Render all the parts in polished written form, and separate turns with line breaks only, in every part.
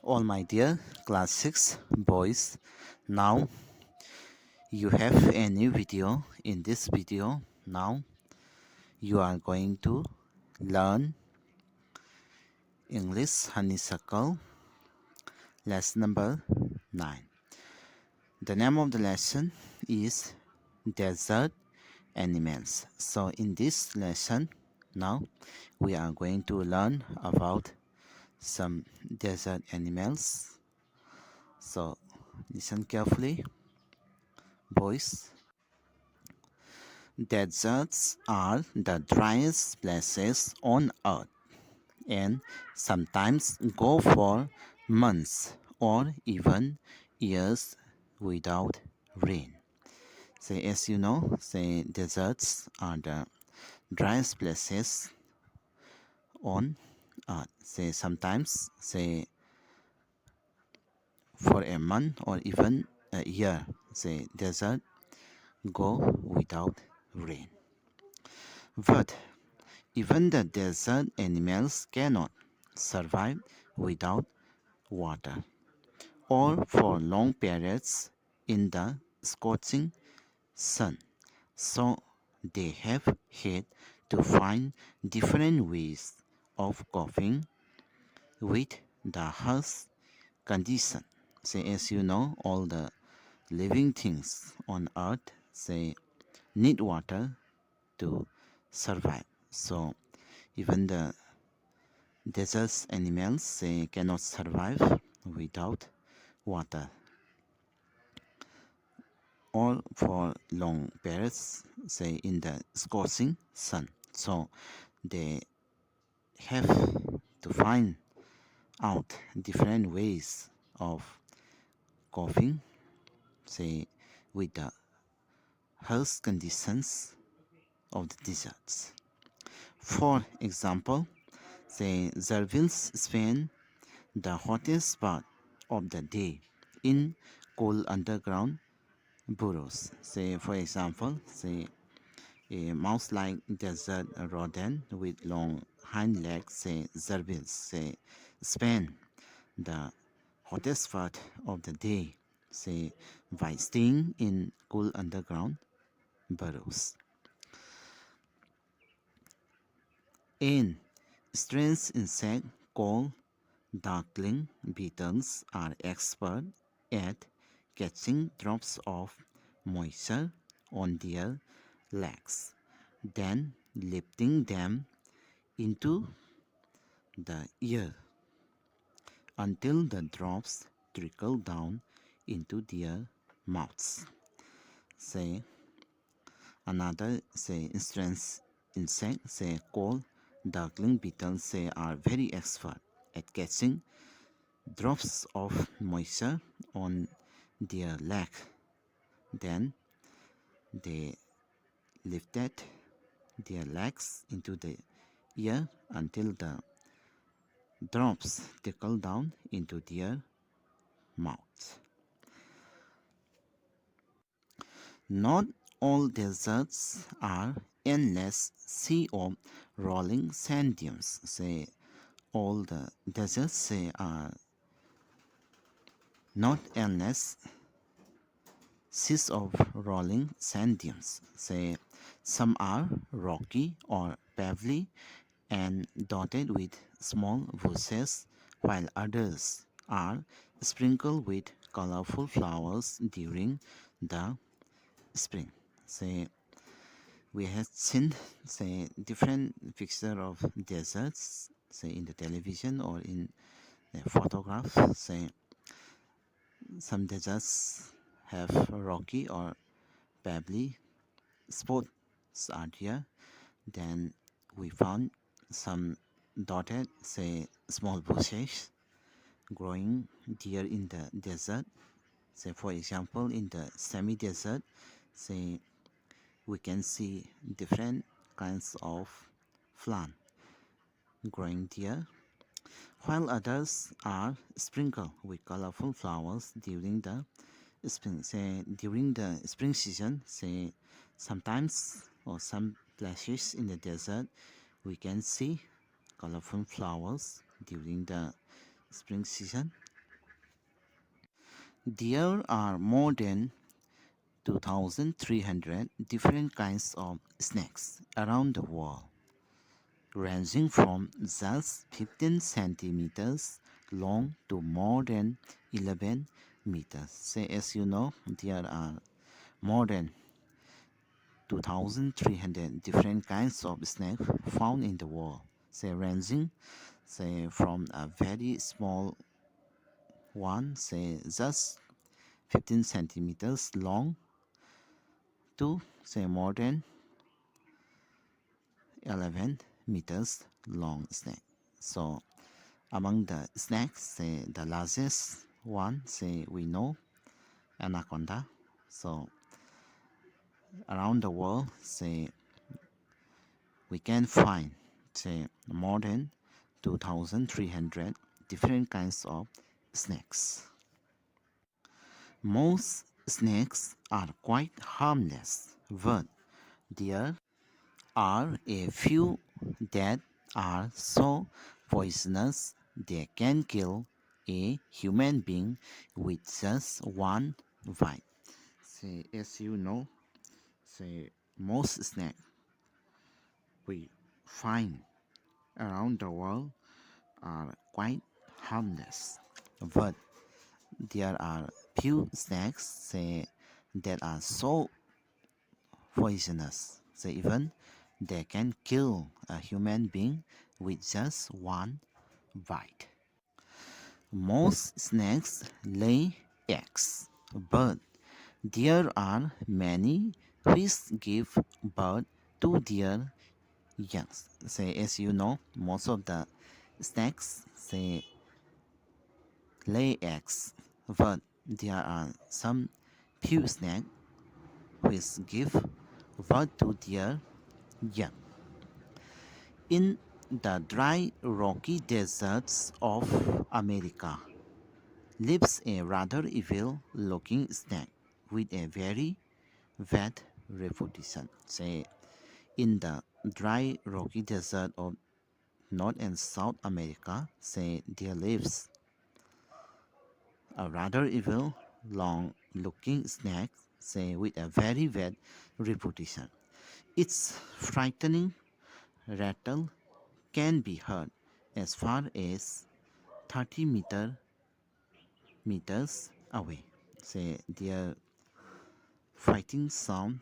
All my dear class 6 boys, now you have a new video. In this video, now you are going to learn English honeysuckle lesson number 9. The name of the lesson is Desert Animals. So in this lesson, now we are going to learn about some desert animals. So listen carefully, boys. Deserts are the driest places on earth and sometimes go for months or even years without rain. Say, as you know, say deserts are the driest places on earth. Say sometimes, say for a month or even a year, say desert go without rain. But even the desert animals cannot survive without water or for long periods in the scorching sun. So they have had to find different ways of coping with the harsh condition. Say, as you know, all the living things on earth say need water to survive. So even the desert animals say cannot survive without water or for long periods, say in the scorching sun. So they have to find out different ways of coping, say with the harsh conditions of the deserts. For example, say Zervils spend the hottest part of the day in cool underground burrows. Say, for example, say a mouse-like desert rodent with long hind legs, say Zervils, say spend the hottest part of the day, say by staying in cool underground burrows. An strange insect called darkling beetles are expert at catching drops of moisture on their legs, then lifting them into the air until the drops trickle down into their mouths. Say another say strange insect say called darkling beetles say are very expert at catching drops of moisture on their leg. Then they lifted their legs into the air until the drops trickle down into their mouth. Not all deserts are endless sea of rolling sand dunes. Say all the deserts say are not endless seas of rolling sand dunes. Say some are rocky or pebbly and dotted with small bushes, while others are sprinkled with colorful flowers during the spring. Say we have seen say different picture of deserts say in the television or in a photograph. Say some deserts have rocky or pebbly spots are here. Then we found some dotted say small bushes growing here in the desert. Say for example in the semi-desert, say we can see different kinds of plant growing there, while others are sprinkled with colorful flowers during the spring. Say during the spring season, say sometimes or some places in the desert we can see colorful flowers during the spring season. There are more than 2,300 different kinds of snakes around the world, ranging from just 15 centimeters long to more than 11 meters. Say, as you know, there are more than 2,300 different kinds of snakes found in the world. Say, ranging, say, from a very small one, say, just 15 centimeters long to, say, more than 11 meters long snake. So among the snakes, say the largest one, say we know anaconda. So around the world, say we can find, say, more than 2,300 different kinds of snakes. Most snakes are quite harmless, but there are a few that are so poisonous they can kill a human being with just one bite. Say, as you know, say most snakes we find around the world are quite harmless, but there are few snakes say that are so poisonous. Say even they can kill a human being with just one bite. Most snakes lay eggs, but there are many which give birth to their young. Say, as you know, most of the snakes say lay eggs, but there are some few snakes which give birth to their young. In the dry rocky deserts of America lives a rather evil looking snake with a very bad reputation. Say in the dry rocky desert of North and South America, say there lives a rather evil long looking snake, say with a very bad reputation. Its frightening rattle can be heard as far as 30 meters away. Say their fighting sound,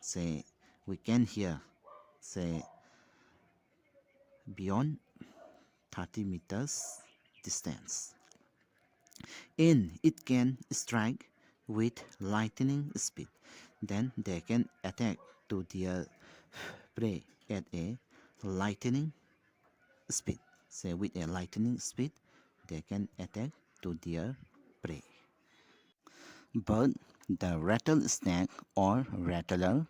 say we can hear, say beyond 30 meters distance. And it can strike with lightning speed. Then they can attack to their prey at a lightning speed. Say with a lightning speed, they can attack to their prey. But the rattlesnake or rattler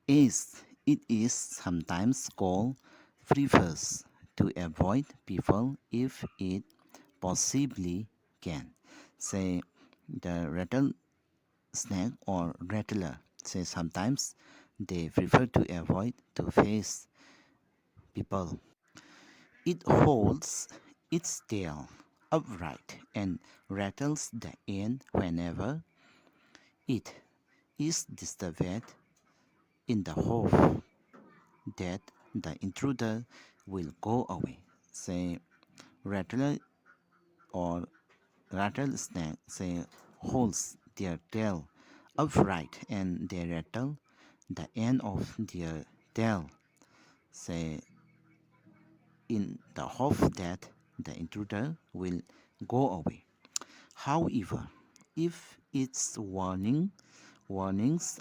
is it is sometimes called prefers to avoid people if it possibly can. Say the rattlesnake or rattler. Say sometimes they prefer to avoid to face people. It holds its tail upright and rattles the end whenever it is disturbed in the hope that the intruder will go away. Say rattler or rattlesnake say holds their tail upright and they rattle the end of their tail say in the hope that the intruder will go away. However, if its warnings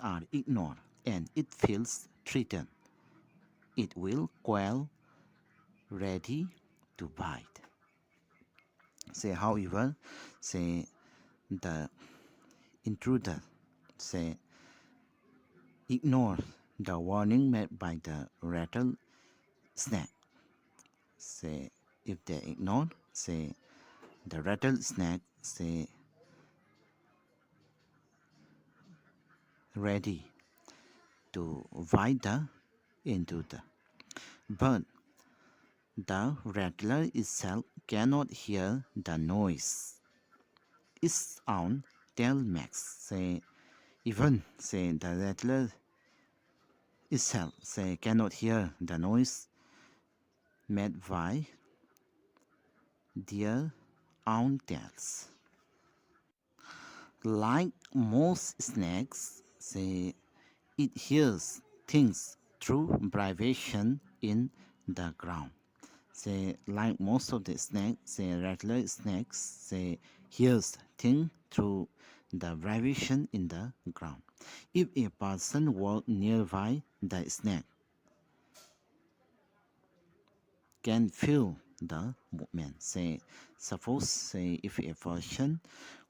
are ignored and it feels threatened, it will quail ready to bite. Say, however, say the intruder say ignore the warning made by the rattlesnake. Say if they ignore, say the rattlesnake say ready to bite the intruder. But the rattler itself cannot hear the noise its own tail makes. Even the rattler itself cannot hear the noise made by their own tails. Like most snakes, it hears things through vibration in the ground. Like most of the snakes, rattler snakes, hears things through the vibration in the ground. If a person walks nearby the snake, can feel the movement. Suppose if a person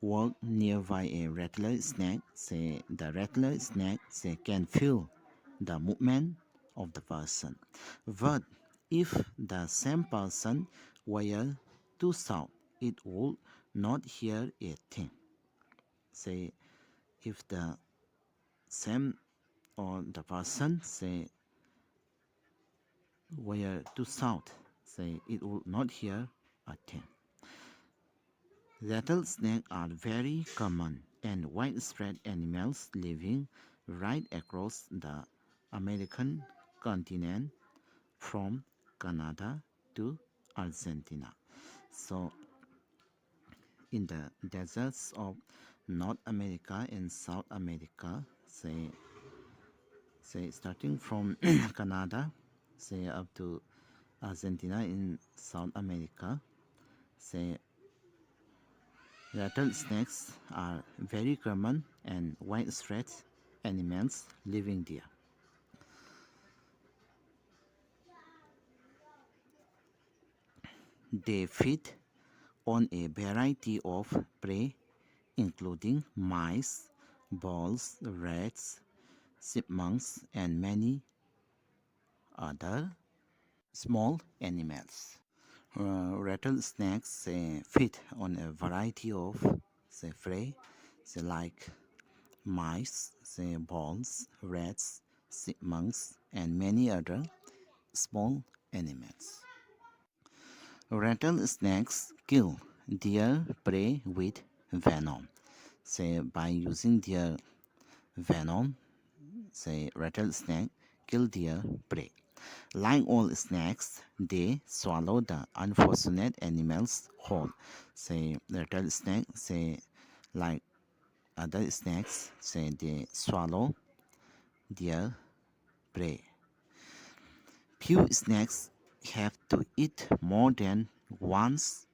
walk nearby a rattler snake, the rattler snake can feel the movement of the person. But if the same person were to shout, it would not hear a thing. If the same or the person were to shout, it would not hear a thing. Rattlesnakes are very common and widespread animals living right across the American continent from Canada to Argentina. So, in the deserts of North America and South America, starting from Canada, up to Argentina in South America, say rattlesnakes are very common and widespread animals living there. They feed on a variety of prey, including mice, voles, rats, chipmunks, and many other small animals. Rattlesnakes feed on a variety of prey, like mice, voles, rats, chipmunks, and many other small animals. Rattlesnakes kill their prey with venom. By using their venom, rattlesnake kill their prey. Like all snakes, they swallow the unfortunate animals whole. Rattlesnake, like other snakes, they swallow their prey. Few snakes have to eat more than once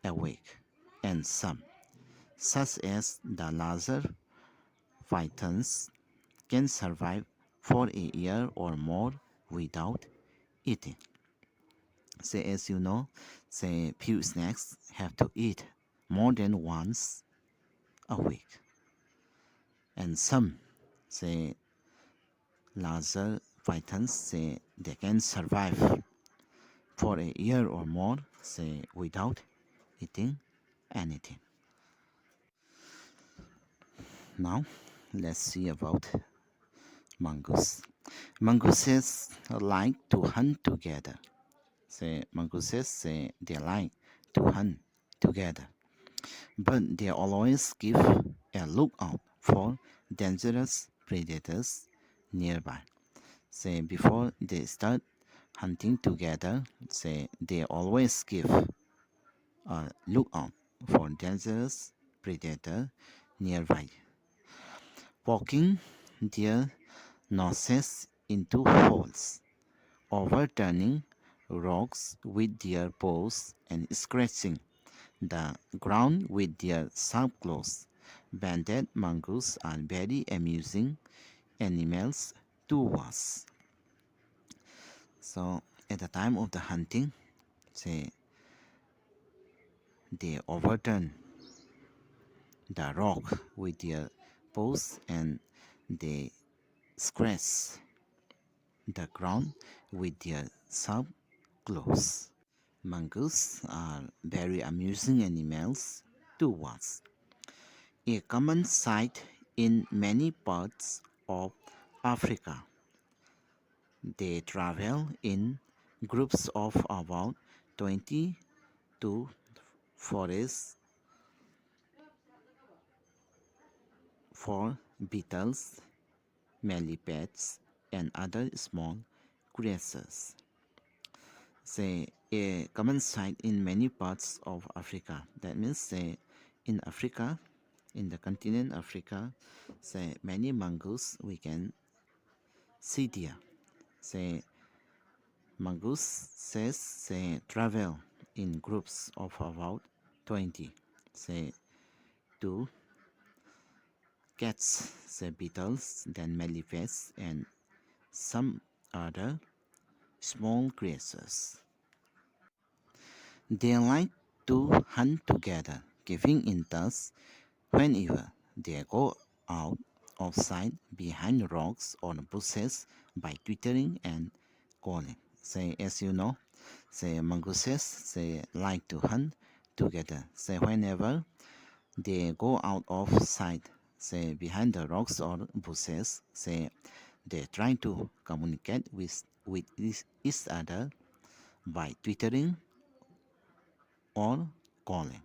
a week, and some, such as the larger pythons, can survive for a year or more without eating. As you know, few snakes have to eat more than once a week, and some, say larger pythons, they can survive for a year or more, without eating anything. Now, let's see about mongoose. Mongooses like to hunt together. Mongooses they like to hunt together, but they always give a lookout for dangerous predators nearby. Before they start hunting together, they always give a lookout for dangerous predator nearby, poking their noses into holes, overturning rocks with their paws, and scratching the ground with their sharp claws. Banded mongoose are very amusing animals to watch. So at the time of the hunting, say they overturn the rock with their paws and they scratch the ground with their sharp claws. Mongoose are very amusing animals to watch. A common sight in many parts of Africa. They travel in groups of about 20 to 40 for beetles, millipedes, and other small creatures. Say a common sight in many parts of Africa. That means say in Africa, in the continent Africa, say many mongoose we can see there. Say mongoose says say travel in groups of about 20. Say to cats, say beetles, then millipedes, and some other small creatures. They like to hunt together, giving in touch whenever they go out of sight behind rocks or bushes by twittering and calling. Say, as you know, say mongooses they like to hunt together. Say whenever they go out of sight, say behind the rocks or bushes, say they try to communicate with each other by twittering or calling.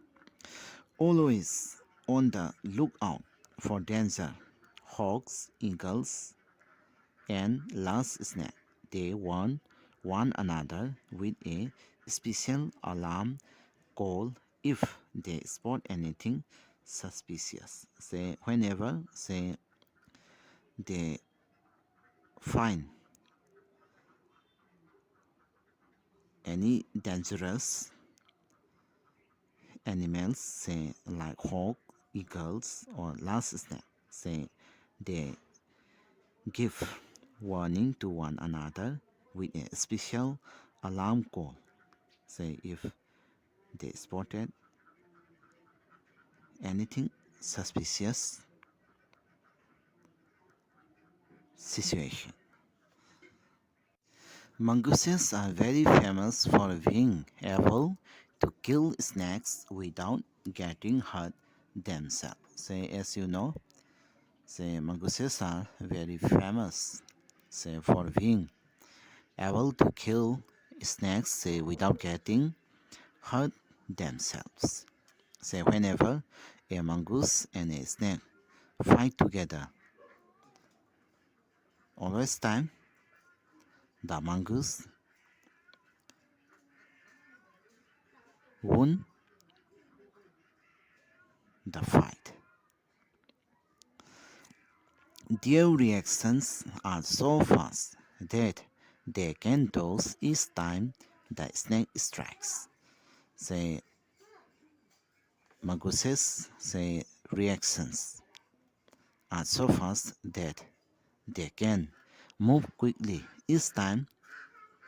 Always on the lookout for danger, hawks, eagles, and large snakes. They warn one another with a special alarm call if they spot anything suspicious. Say whenever they find any dangerous animals, say like hawk, eagles, or large snake, say they give warning to one another with a special alarm call. Say if they spotted anything suspicious situation. Mongooses are very famous for being able to kill snakes without getting hurt themselves. Say as you know, say mongooses are very famous say for being able to kill snakes say without getting hurt themselves. Say whenever a mongoose and a snake fight together, always time the mongoose won the fight. Their reactions are so fast that they can dodge each time the snake strikes. Say mongooses say reactions are so fast that they can move quickly each time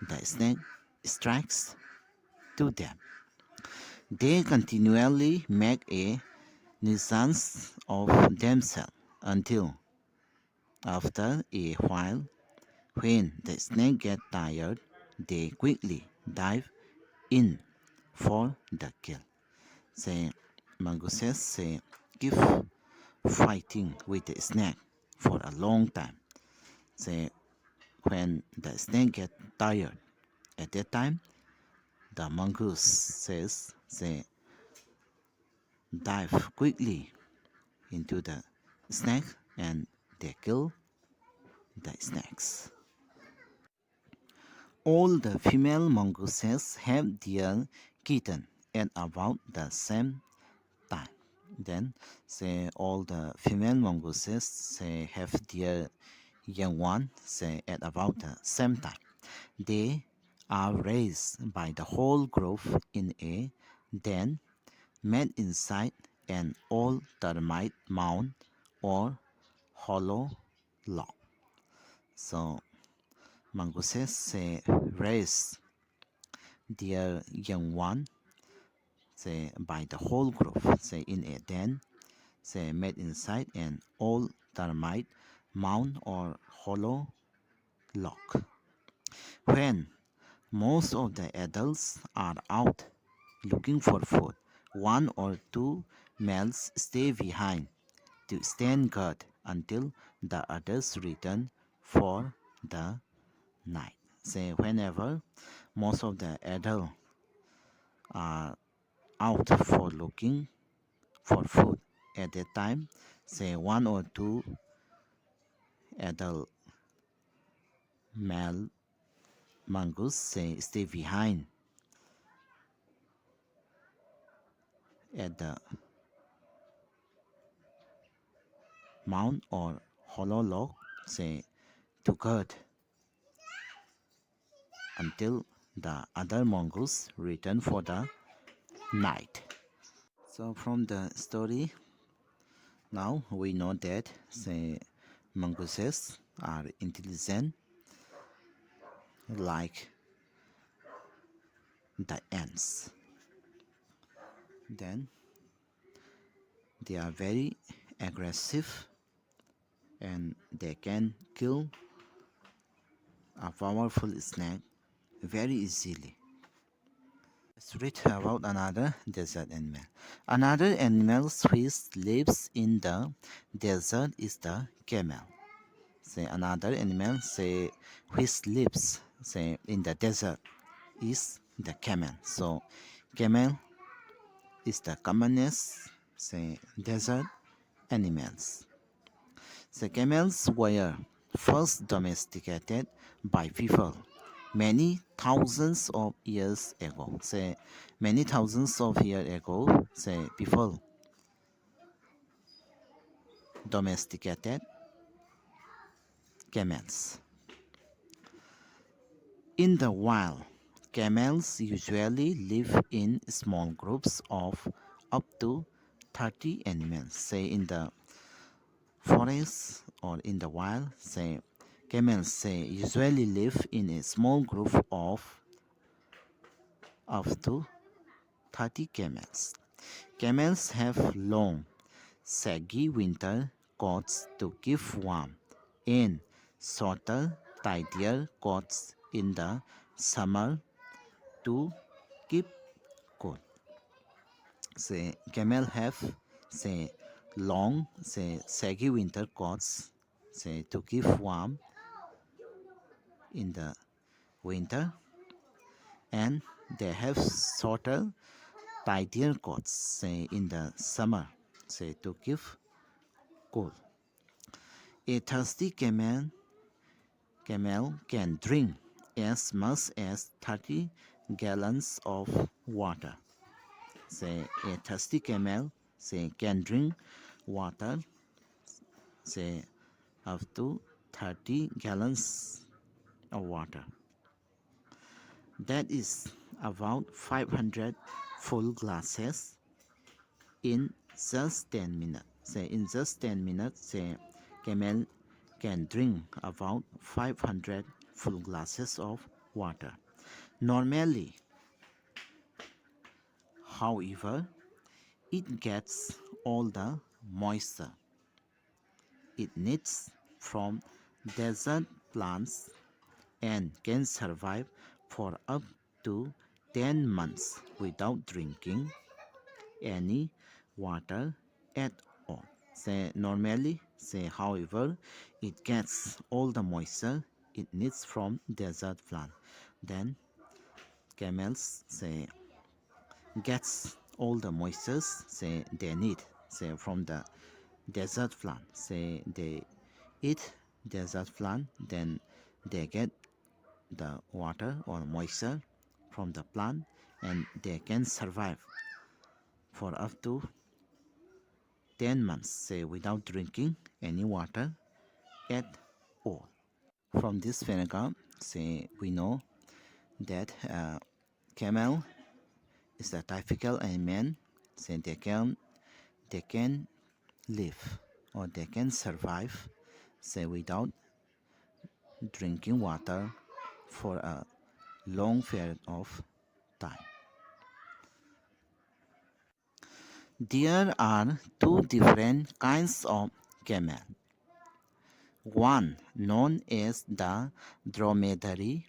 the snake strikes to them. They continually make a nuisance of themselves until after a while, when the snake gets tired, they quickly dive in for the kill. Say mongooses say keep fighting with the snake for a long time. Say when the snake gets tired, at that time the mongoose says they dive quickly into the snake and they kill the snakes. All the female mongooses have their kitten at about the same time. Then say all the female mongooses say have their young one say at about the same time. They are raised by the whole group in a den made inside an old termite mound or hollow log. So mongooses say raise their young one say by the whole group say in a den say made inside an old termite mound or hollow log. When most of the adults are out looking for food, one or two males stay behind to stand guard until the others return for the night. Say whenever most of the adults are out for looking for food at that time, say one or two adult male mongoose stay behind at the mount or hollow log to guard until the other mongoose return for the night. So from the story, now we know that mongooses are intelligent like the ants. Then they are very aggressive and they can kill a powerful snake very easily. Let's read about another desert animal. Another animal which lives in the desert is the camel. Another animal which lives in the desert is the camel. So camel is the commonest desert animals. The camels were first domesticated by people many thousands of years ago. Many thousands of years ago, people domesticated camels. In the wild, camels usually live in small groups of up to 30 animals. In the forest or in the wild, camels usually live in a small group of up to 30 camels. Camels have long, saggy winter coats to keep warm and shorter, tidier coats in the summer to keep cool. Camel have long, saggy winter coats to keep warm in the winter, and they have shorter, tidier coats in the summer to keep cool. A thirsty camel can drink as much as 30 gallons of water. A thirsty camel can drink water up to 30 gallons of water. That is about 500 full glasses in just 10 minutes. In just 10 minutes, camel can drink about 500 full glasses of water. Normally, however, it gets all the moisture it needs from desert plants and can survive for up to 10 months without drinking any water at all. Normally, however, it gets all the moisture it needs from desert plant. Then camels gets all the moistures they need from the desert plant. They eat desert plant, then they get the water or moisture from the plant, and they can survive for up to 10 months without drinking any water at all. From this paragraph, we know that camel is a typical animal. They can live or they can survive without drinking water for a long period of time. There are two different kinds of camel. One, known as the dromedary,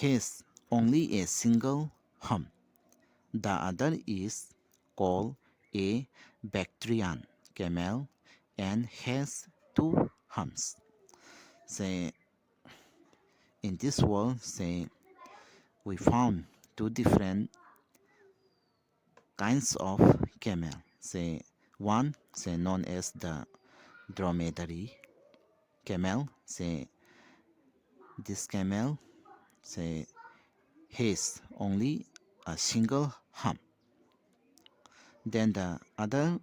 has only a single hump. The other is called a Bactrian camel and has two humps. In this world, we found two different kinds of camel. one, say known as the dromedary camel. Say this camel say has only a single hump. Then the other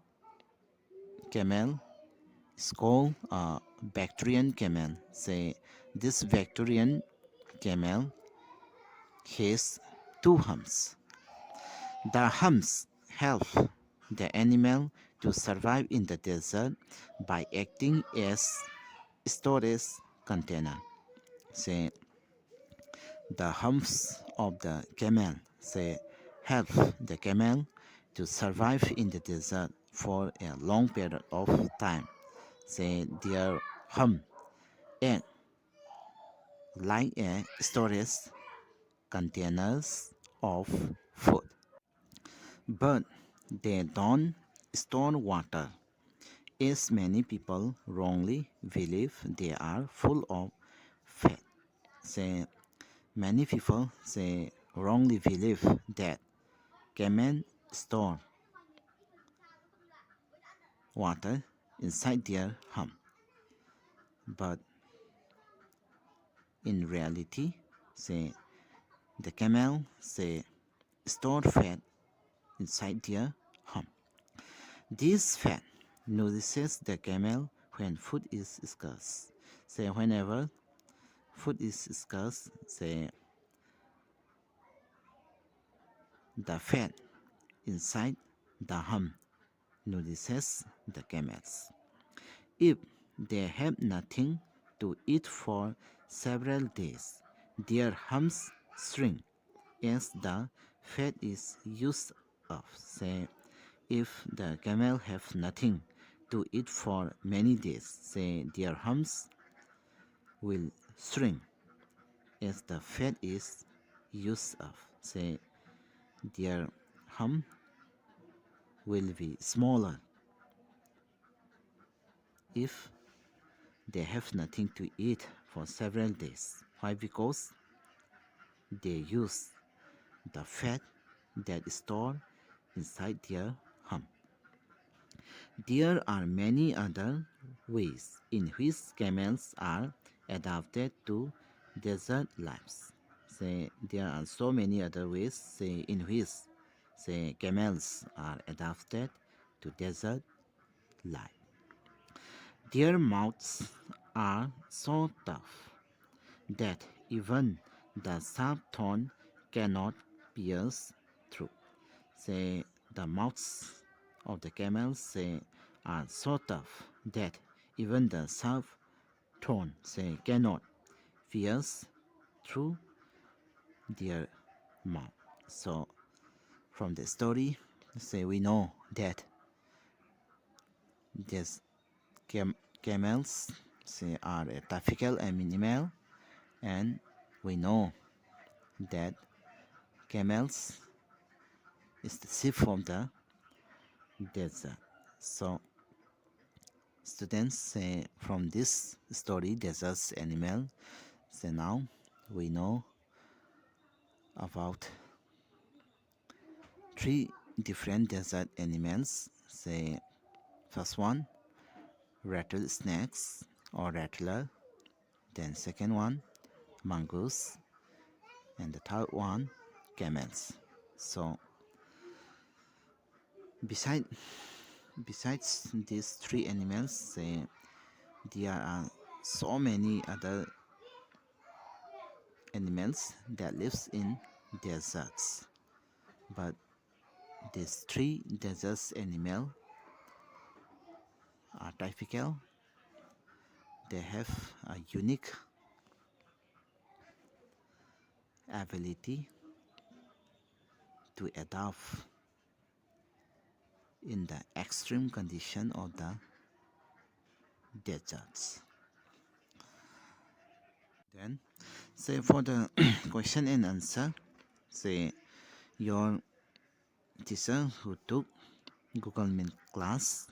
camel is called a Bactrian camel. Say this Bactrian camel has two humps. The humps help the animal to survive in the desert by acting as storage container. Say the humps of the camel say help the camel to survive in the desert for a long period of time. Say their hump act like a storage containers of food, but they don't store water, as many people wrongly believe they are full of fat. Say many people say wrongly believe that camels store water inside their hump, but in reality, say the camel say store fat inside their hump. This fat nourishes the camel when food is scarce. Say whenever food is scarce, say the fat inside the hump nourishes the camels. If they have nothing to eat for several days, their humps shrink as the fat is used up. Say if the camel have nothing to eat for many days, say their humps will shrink as the fat is used up. Say their hump will be smaller if they have nothing to eat for several days. Why? Because they use the fat that is stored inside their hump. There are many other ways in which camels are adapted to desert lives. Say there are so many other ways say in which say camels are adapted to desert life. Their mouths are so tough that even the sharp thorn cannot pierce through. Say the mouths of the camels say are so tough that even the sharp thorn say cannot pierce through their mouth. So from the story say we know that these camels say are a typical animal, and we know that camels is the sheep from the desert. So students say from this story desert animal, so now we know about three different desert animals. Say first one rattlesnakes or rattler, then second one mongoose, and the third one camels. So beside besides these three animals, say there are so many other animals that lives in deserts, but these three desert animals are typical. They have a unique ability to adapt in the extreme condition of the deserts. Then say for the question and answer, say your teacher who took Google Meet class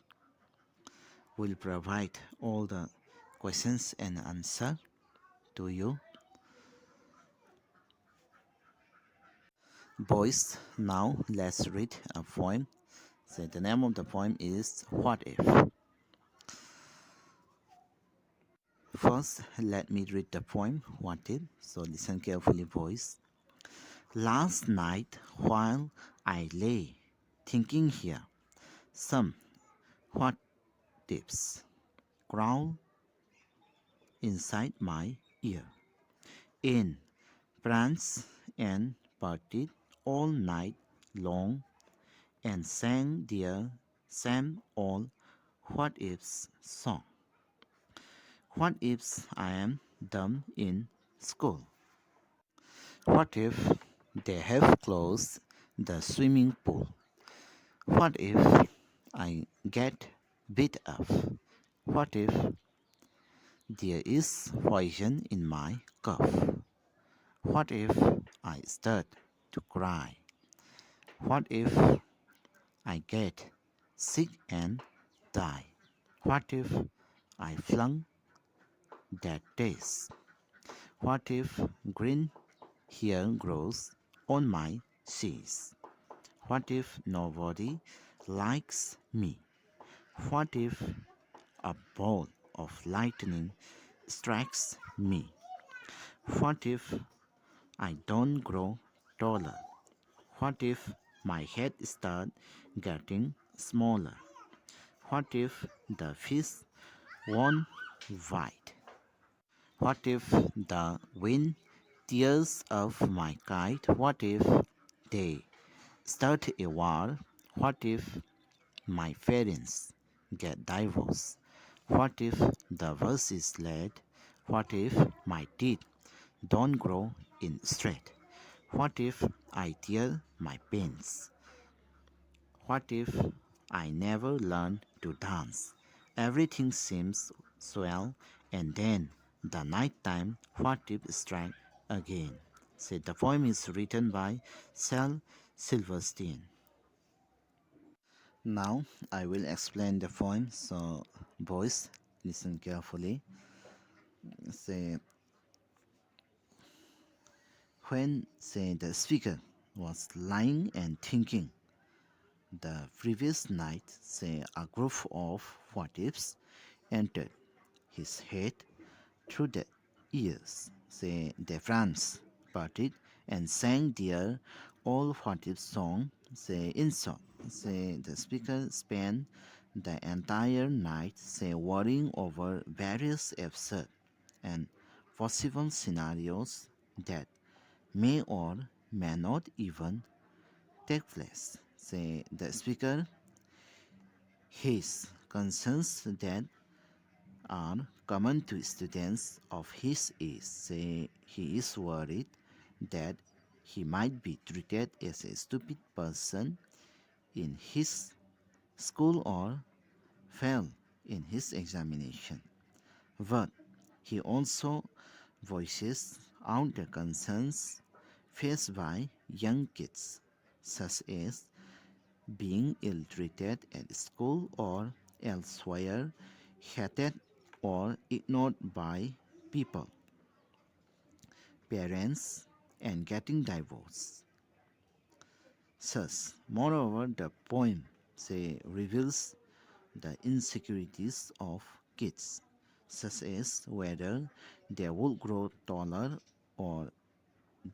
will provide all the questions and answer to you. Boys, now let's read a poem. So the name of the poem is What If. First, let me read the poem What If. So listen carefully, boys. Last night, while I lay thinking here, some what ifs growl inside my ear. In pranced and partied all night long and sang their same old what ifs song. What ifs I am dumb in school? What if they have closed the swimming pool? What if I get beat up? What if there is poison in my cough? What if I start to cry? What if I get sick and die? What if I flunk that test? What if green hair grows on my cheeks? What if nobody likes me? What if a bolt of lightning strikes me? What if I don't grow taller? What if my head starts getting smaller? What if the fish won't bite? What if the wind tears off my kite? What if they start a war? What if my parents get divorced? What if the verse is late? What if my teeth don't grow in straight? What if I tear my pants? What if I never learn to dance? Everything seems swell, and then the night time, what if strike again? Said the poem is written by Sal Silverstein. Now I will explain the poem, so boys, listen carefully. Say say the speaker was lying and thinking. The previous night, say a group of what ifs entered his head through the ears. Say the friends parted and sang their all what if song. Say in song. Say the speaker spent the entire night say worrying over various absurd and possible scenarios that may or may not even take place. Say the speaker his concerns that are common to students of his age. Say he is worried that he might be treated as a stupid person in his school or fail in his examination. But he also voices out the concerns faced by young kids, such as being ill treated at school or elsewhere, hated or ignored by people, parents, and getting divorced. Thus, moreover, the poem reveals the insecurities of kids, such as whether they will grow taller or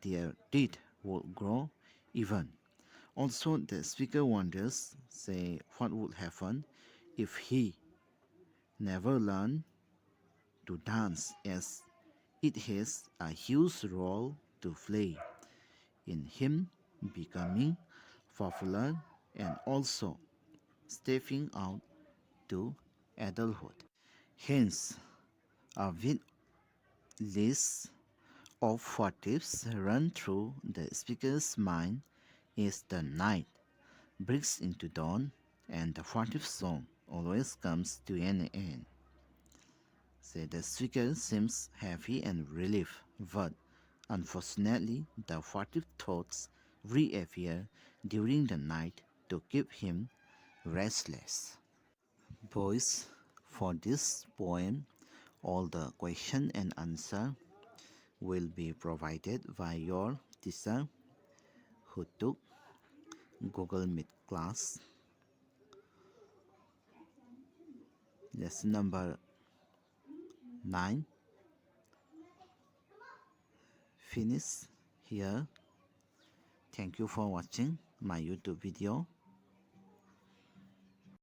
their teeth will grow even. Also, the speaker wonders, what would happen if he never learned to dance, as it has a huge role to play in him becoming popular and also stepping out to adulthood. Hence, a bit list of what ifs run through the speaker's mind as the night breaks into dawn and the what if song always comes to an end. The speaker seems happy and relieved, but unfortunately the what if thoughts reappear during the night to keep him restless. Boys, for this poem, all the question and answer will be provided by your teacher who took Google Meet class. Lesson number 9 finish here. Thank you for watching my YouTube video.